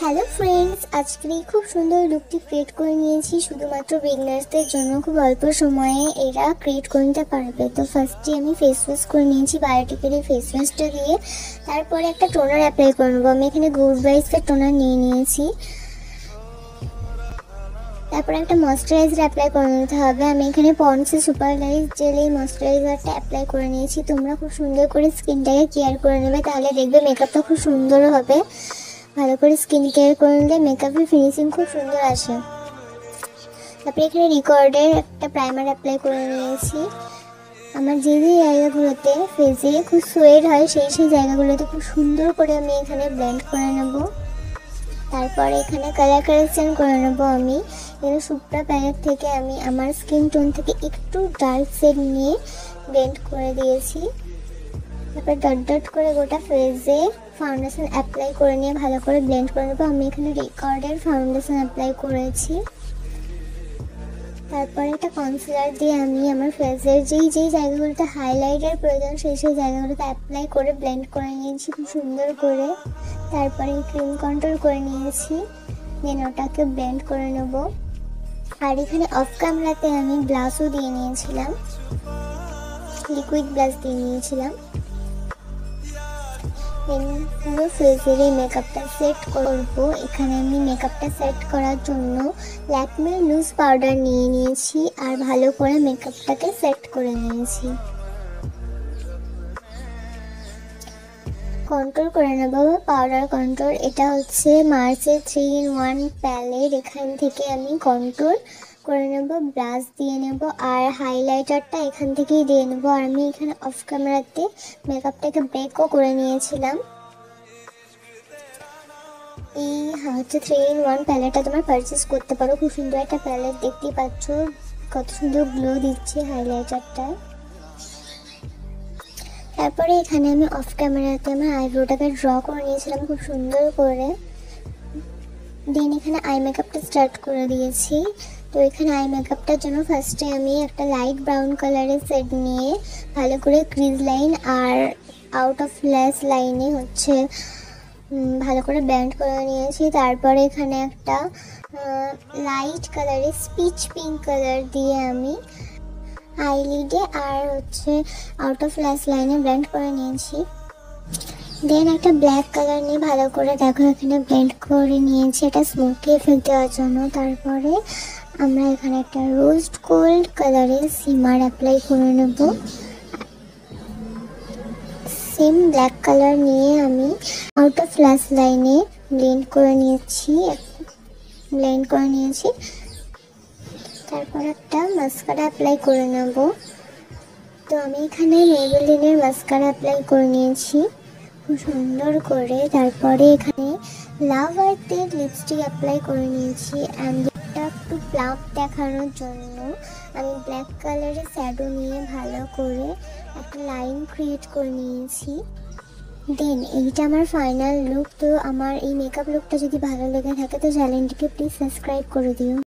Hello friends, আজকে খুব সুন্দর লুকটি ক্রিয়েট করে নিয়েছি শুধুমাত্র বিগনার্সদের জন্য। খুব অল্প সময়ে এরা ক্রিয়েট করে নিতে পারবে। তো ফার্স্টে আমি ফেস ওয়াশ করে নিয়েছি বায়োটিকের এই ফেস ওয়াশটা দিয়ে। তারপরে একটা টোনার অ্যাপ্লাই করে নেবো। আমি এখানে গুড ভাইবসের টোনার নিয়ে নিয়েছি। তারপরে একটা ময়শ্চারাইজার অ্যাপ্লাই করে নিতে হবে। আমি এখানে পন্ডসের সুপার লাইট জেল এই ময়শ্চারাইজারটা অ্যাপ্লাই করে নিয়েছি। তোমরা খুব সুন্দর করে স্কিনটাকে কেয়ার করে নেবে, তাহলে দেখবে মেকআপটা খুব সুন্দর হবে। ভালো করে স্কিন কেয়ার করে নিলে মেকআপের ফিনিশিং খুব সুন্দর আসে। তারপরে এখানে রিকর্ডের একটা প্রাইমার অ্যাপ্লাই করে নিয়েছি। আমার যে জায়গাগুলোতে ফেসে খুব সোয়েড হয় সেই জায়গাগুলোতে খুব সুন্দর করে আমি এখানে ব্লেন্ড করে নেব। তারপরে এখানে কালার কারেকশন করে নেব। আমি এখানে সুপ্রা প্যালেট থেকে আমি আমার স্কিন টোন থেকে একটু ডার্ক শেড নিয়ে ব্লেন্ড করে দিয়েছি। তারপর ডট ডট করে গোটা ফেসে ফাউন্ডেশন অ্যাপ্লাই করে নিয়ে ভালো করে ব্লেন্ড করে নেবো। আমি এখানে রিকর্ডের ফাউন্ডেশন অ্যাপ্লাই করেছি। তারপরে একটা কনসিলার দিয়ে আমি আমার ফেসের যেই জায়গাগুলোতে হাইলাইটের প্রয়োজন সেই জায়গাগুলোতে অ্যাপ্লাই করে ব্লেন্ড করে নিয়েছি খুব সুন্দর করে। তারপরে ক্রিম কন্ট্রোল করে নিয়েছি, দেন ওটাকে ব্লেন্ড করে নেব। আর এখানে অফ ক্যামেরাতে আমি ব্লাশও দিয়ে নিয়েছিলাম, লিকুইড ব্লাশ দিয়ে নিয়েছিলাম। পুরো ফেসের এই মেকআপটা সেট করবো। এখানে আমি মেকআপটা সেট করার জন্য ল্যাকমের লুজ পাউডার নিয়ে নিয়েছি আর ভালো করে মেকআপটাকে সেট করে নিয়েছি। কন্ট্রোল করে নেবো, পাউডার কন্ট্রোল। এটা হচ্ছে মার্সের 3-in-1 প্যালেট। এখান থেকে আমি কন্ট্রোল করে নেব, ব্রাশ দিয়ে নেব আর হাইলাইটারটা এখান থেকেই দিয়ে নেব। আর আমি এখানে অফ ক্যামেরাতে মেকআপটাকে ব্রেকও করে নিয়েছিলাম। এই হচ্ছে 3-in-1 প্যালেটটা তোমরা পারচেস করতে পারো। খুব সুন্দর একটা প্যালেট, দেখতেই পাচ্ছ কত সুন্দর গ্লো দিচ্ছে হাইলাইটারটা। তারপরে এখানে আমি অফ ক্যামেরাতে আমার আইব্রোটাকে ড্র করে নিয়েছিলাম খুব সুন্দর করে। দেন এখানে আই মেকআপটা স্টার্ট করে দিয়েছি। তো এখানে আই মেকআপটার জন্য ফার্স্টে আমি একটা লাইট ব্রাউন কালারের শেড নিয়ে ভালো করে ক্রিজ লাইন আর আউট অফ ল্যাশ লাইনে হচ্ছে ভালো করে ব্যান্ড করে নিয়েছি। তারপরে এখানে একটা লাইট কালারের স্পিচ পিঙ্ক কালার দিয়ে আমি আইলিডে আর হচ্ছে আউট অফ ল্যাশ লাইনে ব্লেন্ড করে নিয়েছি। দেন একটা ব্ল্যাক কালার নিয়ে ভালো করে দেখো এখানে ব্লেন্ড করে নিয়েছি, এটা স্মোকি এফেক্ট দেওয়ার জন্য। তারপরে আমরা এখানে একটা রোজ গোল্ড কালারের সিমার অ্যাপ্লাই করে নেব। সেম ব্ল্যাক কালার নিয়ে আমি আউট অফ ল্যাশ লাইনে ব্লেন্ড করে নিয়েছি। তারপর একটা মাস্কারা অ্যাপ্লাই করে নেব। তো আমি এখানে মেবেলিনের মাস্কারা অ্যাপ্লাই করে নিয়েছি খুব সুন্দর করে। তারপরে এখানে লাভ আর্টের লিপস্টিক অ্যাপ্লাই করে নিয়েছি অ্যান্ড লিপটা একটু প্লাম্প দেখানোর জন্য আমি ব্ল্যাক কালারের শ্যাডো নিয়ে ভালো করে একটা লাইন ক্রিয়েট করে নিয়েছি। দেন এইটা আমার ফাইনাল লুক। তো আমার এই মেকআপ লুকটা যদি ভালো লেগে থাকে তো চ্যানেলটিকে প্লিজ সাবস্ক্রাইব করে দিও।